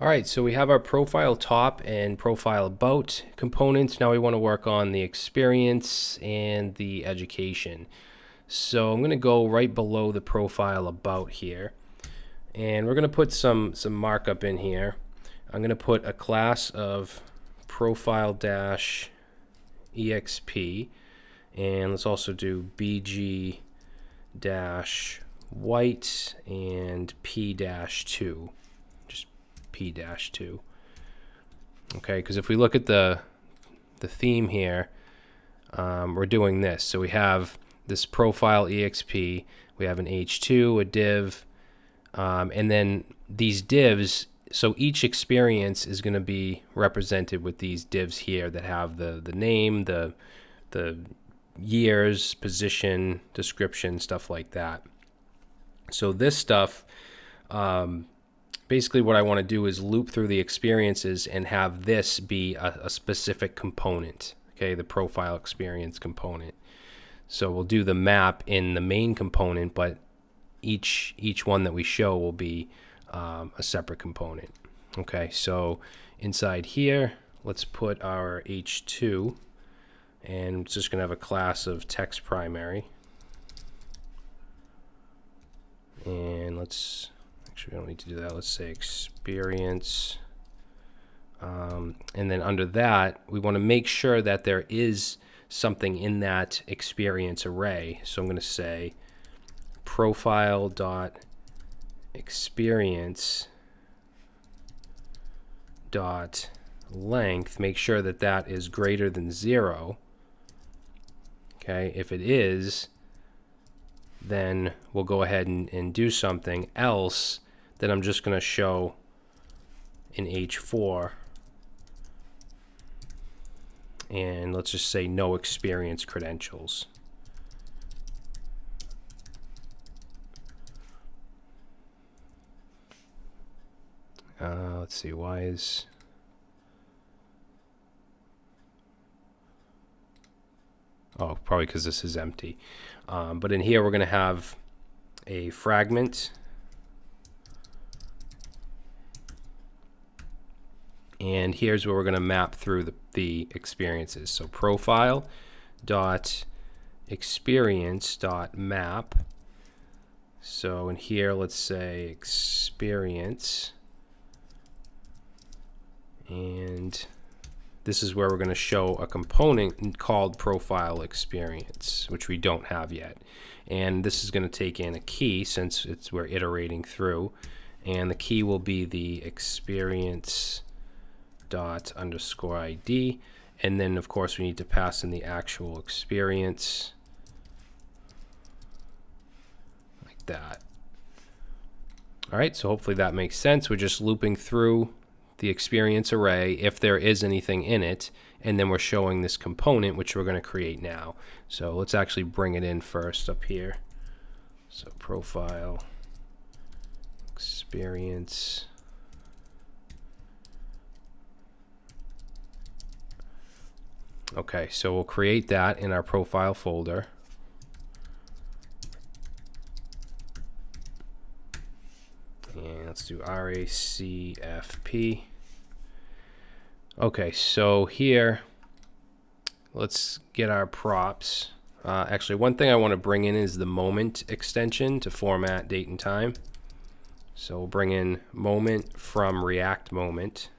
All right, so we have our profile top and profile about components. Now we want to work on the experience and the education. So I'm going to go right below the profile about here, and we're going to put some markup in here. I'm going to put a class of profile-exp, and let's also do bg-white and p-2. P-2. Okay, because if we look at the theme here, we're doing this. So we have this profile exp, we have an h2, a div, and then these divs. So each experience is going to be represented with these divs here that have the name, the years, position, description, stuff like that. So this stuff, basically what I want to do is loop through the experiences and have this be a specific component, okay, the profile experience component. So we'll do the map in the main component, but each one that we show will be a separate component. Okay, so inside here, let's put our h2, and it's just going to have a class of text primary. And let's, actually we don't need to do that, let's say experience. And then under that, we want to make sure that there is something in that experience array. So I'm going to say profile.experience.length, make sure that that is greater than 0. Okay, if it is, then we'll go ahead and do something else. Then I'm just going to show in h4, and let's just say no experience credentials. Let's see, why is... Oh, probably because this is empty. But in here we're going to have a fragment, and here's where we're going to map through the experiences. So profile.experience.map. So in here, let's say experience, and this is where we're going to show a component called profile experience, which we don't have yet. And this is going to take in a key since we're iterating through, and the key will be the experience._ID, and then of course we need to pass in the actual experience like that. All right, so hopefully that makes sense. We're just looping through the experience array if there is anything in it, and then we're showing this component which we're going to create now. So let's actually bring it in first up here. So profile experience, okay, so we'll create that in our profile folder. And let's do RACFP. Okay, so here, let's get our props. Actually, one thing I want to bring in is the moment extension to format date and time. So we'll bring in moment from React moment.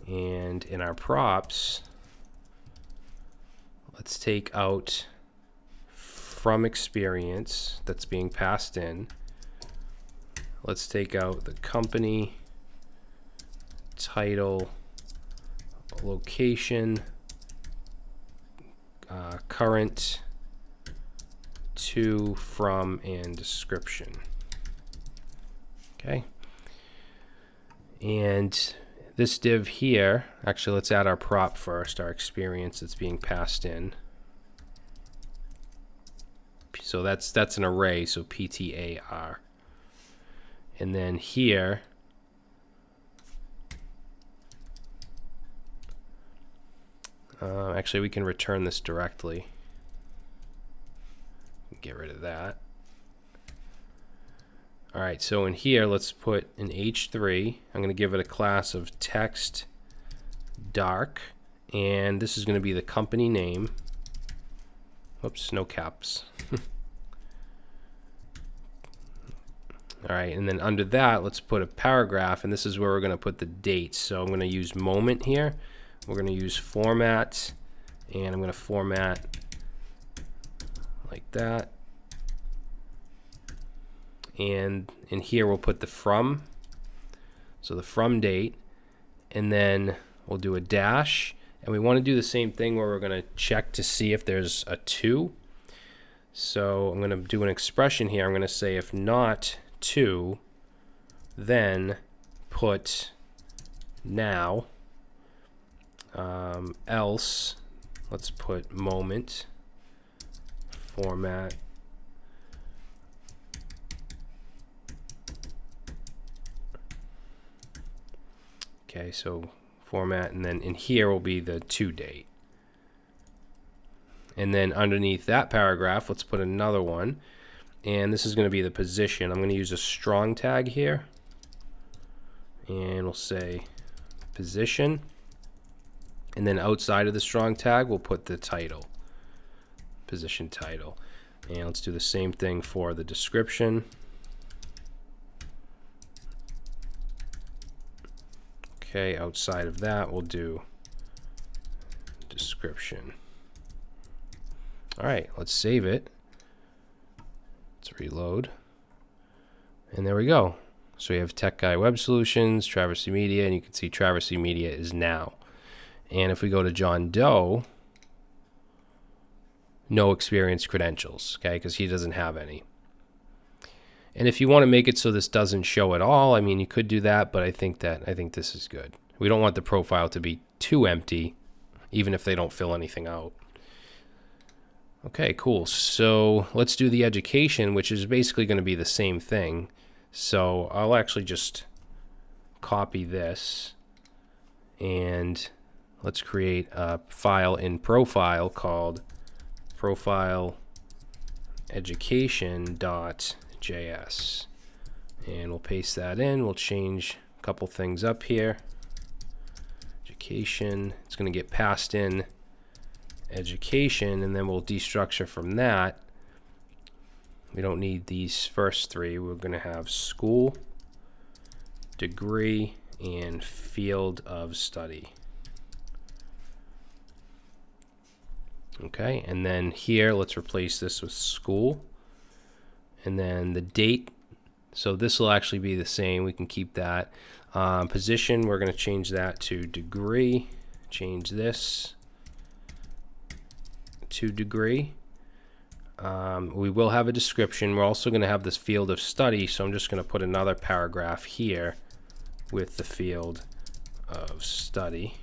And in our props, let's take out from experience that's being passed in. Let's take out the company, title, location, current, to, from, and description. Okay. And this div here, actually let's add our prop first, our experience that's being passed in. So that's an array, so PTAR. And then here, actually we can return this directly. Get rid of that. All right, so in here, let's put an H3. I'm going to give it a class of text dark, and this is going to be the company name. Whoops, no caps. All right, and then under that, let's put a paragraph, and this is where we're going to put the dates. So I'm going to use moment here. We're going to use format, and I'm going to format like that. And in here, we'll put the from. So the from date, and then we'll do a dash. And we want to do the same thing where we're going to check to see if there's a to. So I'm going to do an expression here. I'm going to say if not to, then put now, else, let's put moment, format, okay, so format, and then in here will be the to date. And then underneath that paragraph, let's put another one. And this is going to be the position. I'm going to use a strong tag here. And we'll say position. And then outside of the strong tag, we'll put the title. Position title. And let's do the same thing for the description. Okay, outside of that, we'll do description. All right, let's save it. Let's reload. And there we go. So we have Tech Guy Web Solutions, Traversy Media, and you can see Traversy Media is now. And if we go to John Doe, no experience credentials, okay, because he doesn't have any. And if you want to make it so this doesn't show at all, I mean, you could do that, but I think this is good. We don't want the profile to be too empty, even if they don't fill anything out. Okay, cool. So let's do the education, which is basically going to be the same thing. So I'll actually just copy this, and let's create a file in profile called profile education.js. And we'll paste that in. We'll change a couple things up here. Education, it's going to get passed in education, and then we'll destructure from that. We don't need these first three. We're going to have school, degree, and field of study. Okay, and then here, let's replace this with school. And then the date, so this will actually be the same. We can keep that. Position, we're going to change that to degree. Change this to degree. We will have a description. We're also going to have this field of study, so I'm just going to put another paragraph here with the field of study.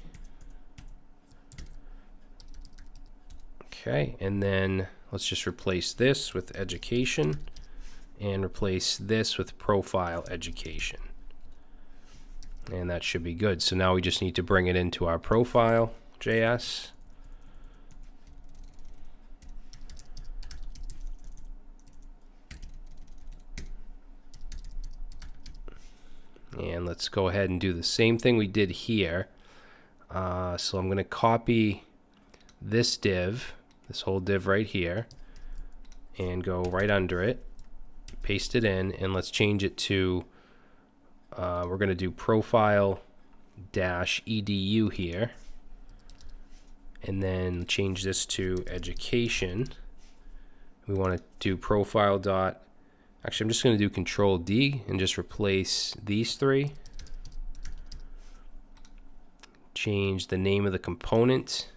Okay, and then let's just replace this with education and replace this with profile education. And that should be good. So now we just need to bring it into our profile.js. And let's go ahead and do the same thing we did here. So I'm going to copy this div, this whole div right here, and go right under it, paste it in, and let's change it to, we're going to do profile-edu here, and then change this to education. We want to do profile dot, actually I'm just going to do Control D and just replace these three. Change the name of the component,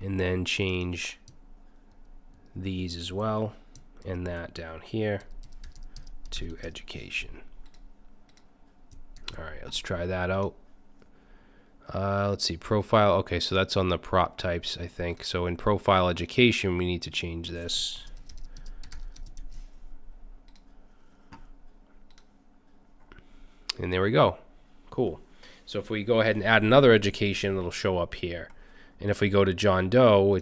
and then change these as well, and that down here to education. All right, let's try that out. Let's see, profile. Okay, so that's on the prop types, I think. So in profile education, we need to change this. And there we go. Cool. So if we go ahead and add another education, it'll show up here. And if we go to John Doe,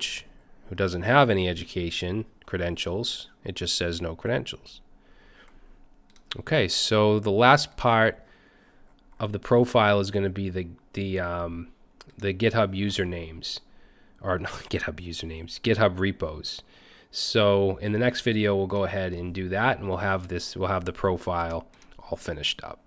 who doesn't have any education credentials. It just says no credentials. Okay, so the last part of the profile is going to be the GitHub usernames, or not GitHub usernames, GitHub repos. So in the next video, we'll go ahead and do that, and we'll have the profile all finished up.